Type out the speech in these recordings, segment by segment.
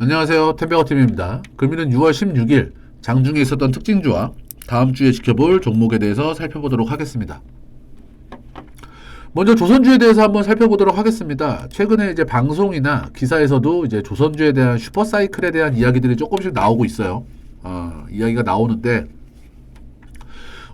안녕하세요. 템베거팀입니다. 금일은 6월 16일 장중에 있었던 특징주와 다음 주에 지켜볼 종목에 대해서 살펴보도록 하겠습니다. 먼저 조선주에 대해서 한번 살펴보도록 하겠습니다. 최근에 이제 방송이나 기사에서도 이제 조선주에 대한 슈퍼사이클에 대한 이야기들이 조금씩 나오고 있어요. 이야기가 나오는데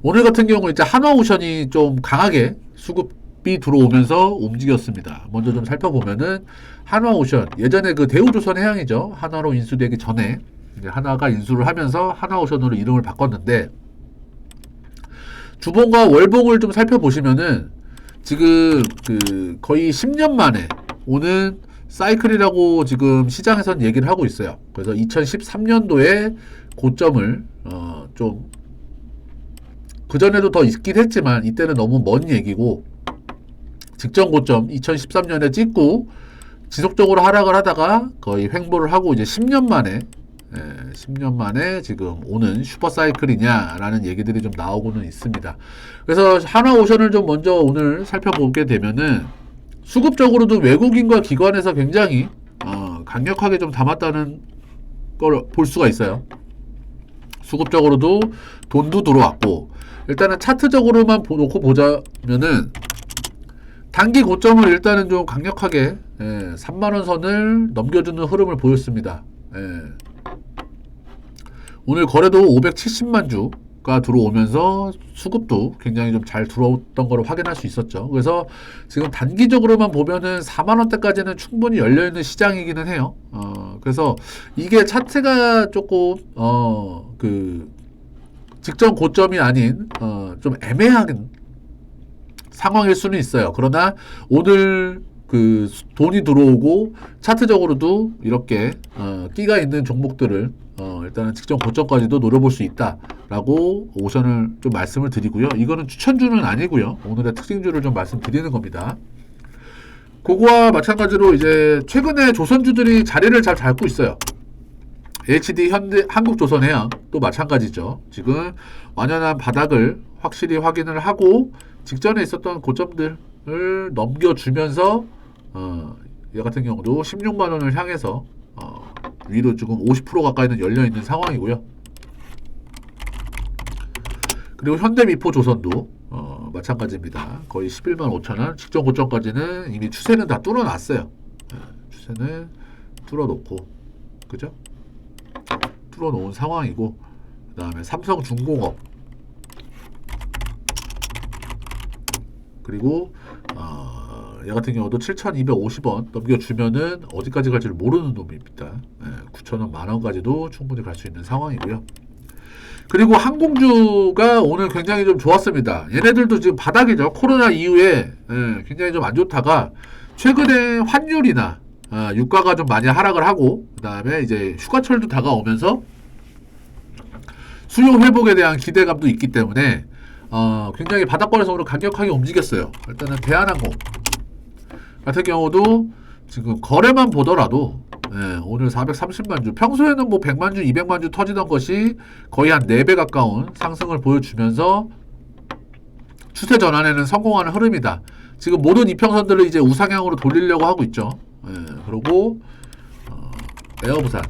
오늘 같은 경우 이제 한화오션이 좀 강하게 수급이 들어오면서 움직였습니다. 먼저 좀 살펴보면은 한화오션, 예전에 그 대우조선해양이죠. 한화로 인수되기 전에 이제 한화가 인수를 하면서 한화오션으로 이름을 바꿨는데, 주봉과 월봉을 좀 살펴보시면은 지금 그 거의 10년 만에 오는 사이클이라고 지금 시장에선 얘기를 하고 있어요. 그래서 2013년도에 고점을 좀 그전에도 더 있긴 했지만 이때는 너무 먼 얘기고, 직전 고점 2013년에 찍고 지속적으로 하락을 하다가 거의 횡보를 하고 이제 10년 만에 지금 오는 슈퍼사이클이냐라는 얘기들이 좀 나오고는 있습니다. 그래서 한화오션을 좀 먼저 오늘 살펴보게 되면은 수급적으로도 외국인과 기관에서 굉장히 강력하게 좀 담았다는 걸 볼 수가 있어요. 수급적으로도 돈도 들어왔고, 일단은 차트적으로만 놓고 보자면은 단기 고점을 일단은 좀 강력하게 3만원 선을 넘겨주는 흐름을 보였습니다. 오늘 거래도 570만 주가 들어오면서 수급도 굉장히 좀 잘 들어왔던 걸 확인할 수 있었죠. 그래서 지금 단기적으로만 보면은 4만원대까지는 충분히 열려있는 시장이기는 해요. 그래서 이게 차트가 조금 그 직전 고점이 아닌 좀 애매한 상황일 수는 있어요. 그러나 오늘 그 돈이 들어오고 차트적으로도 이렇게 끼가 있는 종목들을 일단은 직전 고점까지도 노려볼 수 있다라고 오션을 좀 말씀을 드리고요. 이거는 추천주는 아니고요. 오늘의 특징주를 좀 말씀드리는 겁니다. 그거와 마찬가지로 이제 최근에 조선주들이 자리를 잘 잡고 있어요. HD, 현대, 한국조선해양 또 마찬가지죠. 지금 완연한 바닥을 확실히 확인을 하고 직전에 있었던 고점들을 넘겨주면서 얘 같은 경우도 16만원을 향해서 위로 지금 50% 가까이는 열려있는 상황이고요. 그리고 현대미포조선도 마찬가지입니다. 거의 11만 5천원, 직전 고점까지는 이미 추세는 다 뚫어놨어요. 추세는 뚫어놓고, 그죠? 뚫어놓은 상황이고, 그 다음에 삼성중공업, 그리고 얘 같은 경우도 7,250원 넘겨주면은 어디까지 갈지를 모르는 놈입니다. 9,000원, 만원까지도 충분히 갈 수 있는 상황이고요. 그리고 항공주가 오늘 굉장히 좀 좋았습니다. 얘네들도 지금 바닥이죠. 코로나 이후에 굉장히 좀 안 좋다가 최근에 환율이나 유가가 좀 많이 하락을 하고, 그 다음에 이제 휴가철도 다가오면서 수요 회복에 대한 기대감도 있기 때문에 굉장히 바닥권에서 오늘 강력하게 움직였어요. 일단은 대한항공 같은 경우도 지금 거래만 보더라도 오늘 430만 주, 평소에는 뭐 100만 주, 200만 주 터지던 것이 거의 한 4배 가까운 상승을 보여주면서 추세 전환에는 성공하는 흐름이다. 지금 모든 이평선들을 이제 우상향으로 돌리려고 하고 있죠. 그리고 에어부산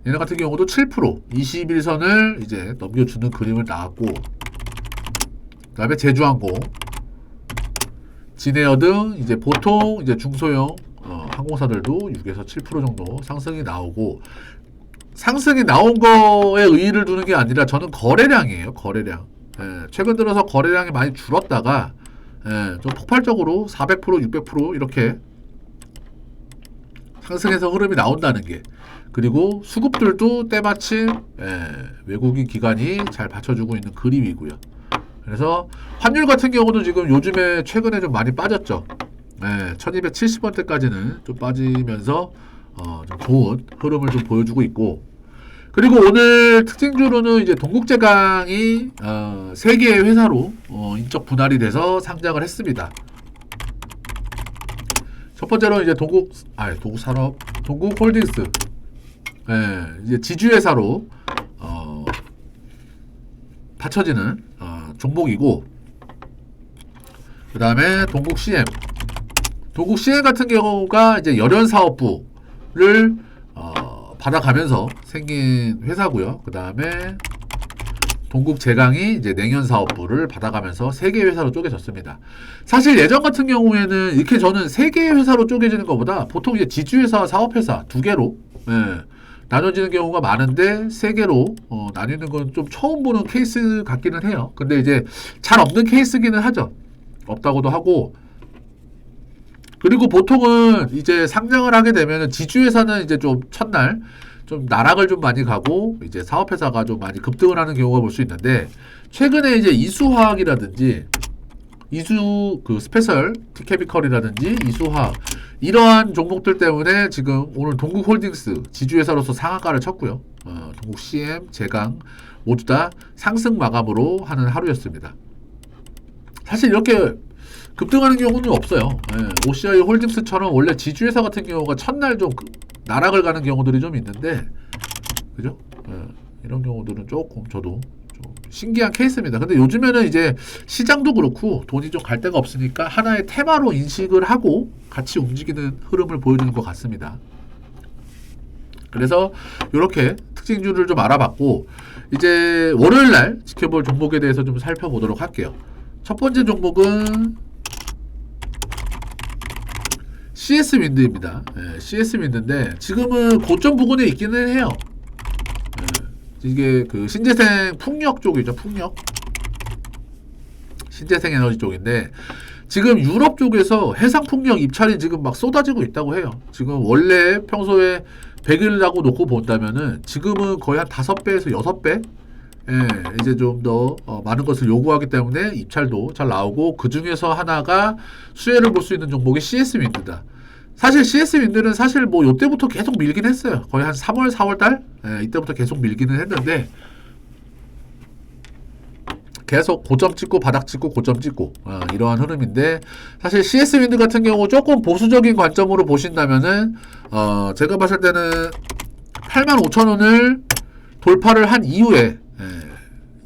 얘네 같은 경우도 7% 21선을 이제 넘겨주는 그림을 나왔고, 그 다음에 제주항공, 진에어 등 이제 보통 이제 중소형 항공사들도 6에서 7% 정도 상승이 나오고, 상승이 나온 거에 의의를 두는 게 아니라 저는 거래량이에요. 거래량. 최근 들어서 거래량이 많이 줄었다가 좀 폭발적으로 400%, 600% 이렇게 상승해서 흐름이 나온다는 게, 그리고 수급들도 때마침 외국인 기관이 잘 받쳐주고 있는 그림이고요. 그래서 환율 같은 경우도 지금 요즘에 최근에 좀 많이 빠졌죠. 1270원대까지는 좀 빠지면서 좀 좋은 흐름을 좀 보여주고 있고, 그리고 오늘 특징주로는 이제 동국제강이 3개의 회사로 인적 분할이 돼서 상장을 했습니다. 첫 번째로 이제 동국홀딩스, 이제 지주회사로 받쳐지는 종목이고, 그 다음에 동국CM 같은 경우가 이제 열연사업부를 받아가면서 생긴 회사고요. 그 다음에 동국제강이 이제 냉연사업부를 받아가면서 세 개의 회사로 쪼개졌습니다. 사실 예전 같은 경우에는 이렇게 저는 세 개의 회사로 쪼개지는 것보다 보통 이제 지주회사와 사업회사 두 개로 나눠지는 경우가 많은데 세 개로 나뉘는 건 좀 처음 보는 케이스 같기는 해요. 근데 이제 잘 없는 케이스기는 하죠. 없다고도 하고. 그리고 보통은 이제 상장을 하게 되면은 지주회사는 이제 좀 첫날 좀 나락을 좀 많이 가고 이제 사업회사가 좀 많이 급등을 하는 경우가 볼 수 있는데, 최근에 이제 이수화학이라든지 이수 그 스페셜 티케미컬이라든지 이수화학 이러한 종목들 때문에 지금 오늘 동국홀딩스 지주회사로서 상한가를 쳤고요. 동국 CM, 제강 모두 다 상승 마감으로 하는 하루였습니다. 사실 이렇게 급등하는 경우는 없어요. OCI 홀딩스처럼 원래 지주회사 같은 경우가 첫날 좀 나락을 가는 경우들이 좀 있는데, 그죠? 이런 경우들은 조금 저도 좀 신기한 케이스입니다. 근데 요즘에는 이제 시장도 그렇고 돈이 좀 갈 데가 없으니까 하나의 테마로 인식을 하고 같이 움직이는 흐름을 보여주는 것 같습니다. 그래서 이렇게 특징주를 좀 알아봤고, 이제 월요일날 지켜볼 종목에 대해서 좀 살펴보도록 할게요. 첫 번째 종목은 CS윈드입니다. CS윈드인데 지금은 고점 부근에 있기는 해요. 이게 그 신재생 풍력 쪽이죠. 풍력 신재생 에너지 쪽인데 지금 유럽 쪽에서 해상 풍력 입찰이 지금 막 쏟아지고 있다고 해요. 지금 원래 평소에 100일이라고 놓고 본다면은 지금은 거의 한 5배에서 6배 이제 좀 더 많은 것을 요구하기 때문에 입찰도 잘 나오고, 그 중에서 하나가 수혜를 볼 수 있는 종목이 CS윈드다. 사실 CS윈드는 사실 뭐 요때부터 계속 밀긴 했어요. 거의 한 3월, 4월달? 이때부터 계속 밀기는 했는데 계속 고점 찍고 바닥 찍고 고점 찍고 이러한 흐름인데, 사실 CS윈드 같은 경우 조금 보수적인 관점으로 보신다면은 제가 봤을 때는 85,000원을 돌파를 한 이후에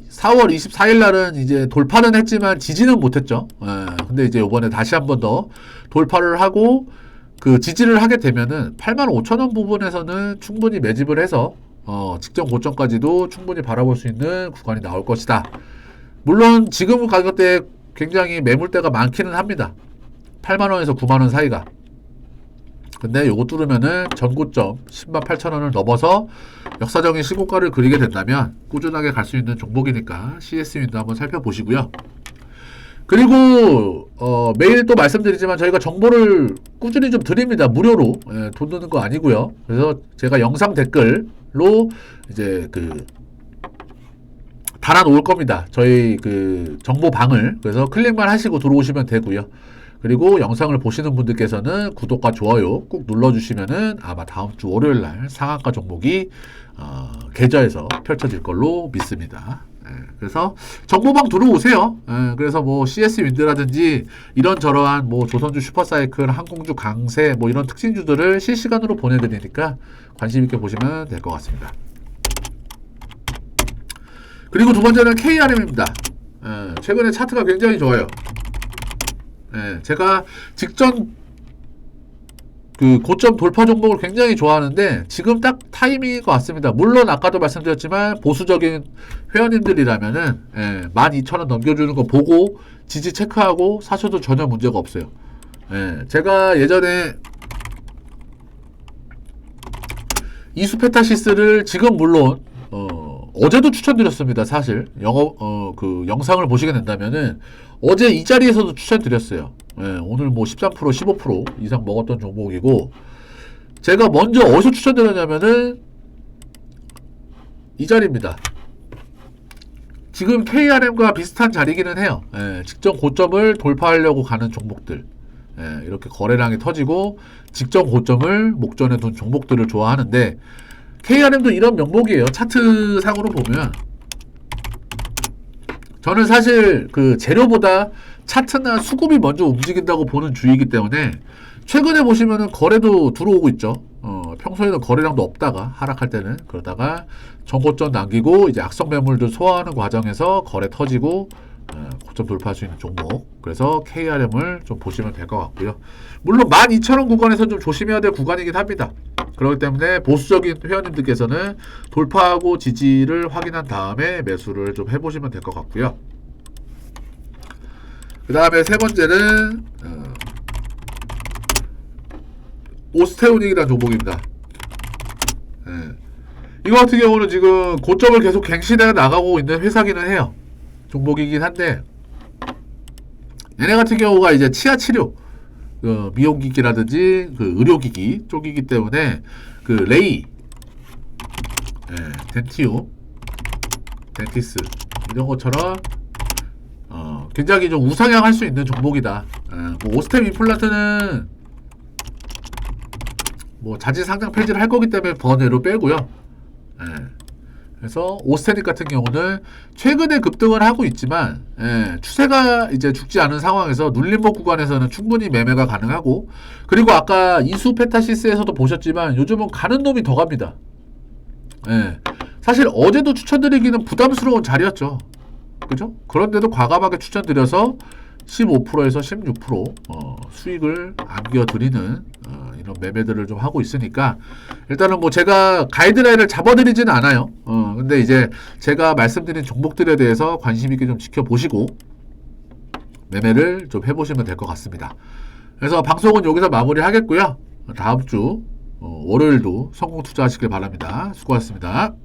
4월 24일 날은 이제 돌파는 했지만 지지는 못했죠. 근데 이제 요번에 다시 한 번 더 돌파를 하고 그 지지를 하게 되면은 85,000원 부분에서는 충분히 매집을 해서 직전 고점까지도 충분히 바라볼 수 있는 구간이 나올 것이다. 물론 지금 가격대에 굉장히 매물대가 많기는 합니다. 8만원에서 9만원 사이가. 근데 요거 뚫으면은 전고점 108,000원을 넘어서 역사적인 시고가를 그리게 된다면 꾸준하게 갈 수 있는 종목이니까 CS윈드 한번 살펴보시고요. 그리고 매일 또 말씀드리지만 저희가 정보를 꾸준히 좀 드립니다. 무료로. 돈 드는 거 아니고요. 그래서 제가 영상 댓글로 이제 그 달아 놓을 겁니다. 저희 그 정보방을. 그래서 클릭만 하시고 들어오시면 되고요. 그리고 영상을 보시는 분들께서는 구독과 좋아요 꾹 눌러주시면은 아마 다음주 월요일날 상한가 종목이 계좌에서 펼쳐질 걸로 믿습니다. 그래서 정보방 들어오세요. 그래서 뭐 CS윈드라든지 이런저러한 뭐 조선주 슈퍼사이클, 항공주 강세 뭐 이런 특징주들을 실시간으로 보내드리니까 관심 있게 보시면 될 것 같습니다. 그리고 두 번째는 KRM입니다. 최근에 차트가 굉장히 좋아요. 제가 직전 그 고점 돌파 종목을 굉장히 좋아하는데 지금 딱 타이밍인 것 같습니다. 물론 아까도 말씀드렸지만 보수적인 회원님들이라면은 12,000원 넘겨주는 거 보고 지지 체크하고 사셔도 전혀 문제가 없어요. 제가 예전에 이수페타시스를 지금 물론 어제도 추천드렸습니다. 사실 그 영상을 보시게 된다면은 어제 이 자리에서도 추천드렸어요. 오늘 뭐 13%, 15% 이상 먹었던 종목이고, 제가 먼저 어디서 추천드렸냐면은 이 자리입니다. 지금 KRM과 비슷한 자리기는 해요. 직전 고점을 돌파하려고 가는 종목들, 이렇게 거래량이 터지고 직전 고점을 목전에 둔 종목들을 좋아하는데, KRM도 이런 명목이에요. 차트 상으로 보면 저는 사실 그 재료보다 차트나 수급이 먼저 움직인다고 보는 주의이기 때문에 최근에 보시면은 거래도 들어오고 있죠. 평소에는 거래량도 없다가 하락할 때는 그러다가 전고점 남기고 이제 악성 매물들 소화하는 과정에서 거래 터지고 고점 돌파할 수 있는 종목. 그래서 KRM을 좀 보시면 될 것 같고요. 물론 12,000원 구간에서 좀 조심해야 될 구간이긴 합니다. 그렇기 때문에 보수적인 회원님들께서는 돌파하고 지지를 확인한 다음에 매수를 좀 해보시면 될 것 같고요. 그 다음에 세 번째는 오스테오닉이라는 종목입니다. 이거 같은 경우는 지금 고점을 계속 갱신해 나가고 있는 회사기는 해요. 종목이긴 한데, 얘네 같은 경우가 이제 치아 치료, 미용기기라든지 그 의료기기 쪽이기 때문에 그 레이, 덴티움, 덴티스 이런 것처럼 굉장히 좀 우상향할 수 있는 종목이다. 뭐 오스템 임플란트는 뭐 자진 상장 폐지를 할 거기 때문에 번외로 빼고요. 그래서 오스테닉 같은 경우는 최근에 급등을 하고 있지만 추세가 이제 죽지 않은 상황에서 눌림목 구간에서는 충분히 매매가 가능하고, 그리고 아까 이수 페타시스에서도 보셨지만 요즘은 가는 놈이 더 갑니다. 사실 어제도 추천드리기는 부담스러운 자리였죠. 그죠? 그런데도 과감하게 추천드려서 15%에서 16% 수익을 안겨드리는 이런 매매들을 좀 하고 있으니까, 일단은 뭐 제가 가이드라인을 잡아드리지는 않아요. 근데 이제 제가 말씀드린 종목들에 대해서 관심 있게 좀 지켜보시고 매매를 좀 해보시면 될 것 같습니다. 그래서 방송은 여기서 마무리 하겠고요. 다음 주 월요일도 성공 투자하시길 바랍니다. 수고하셨습니다.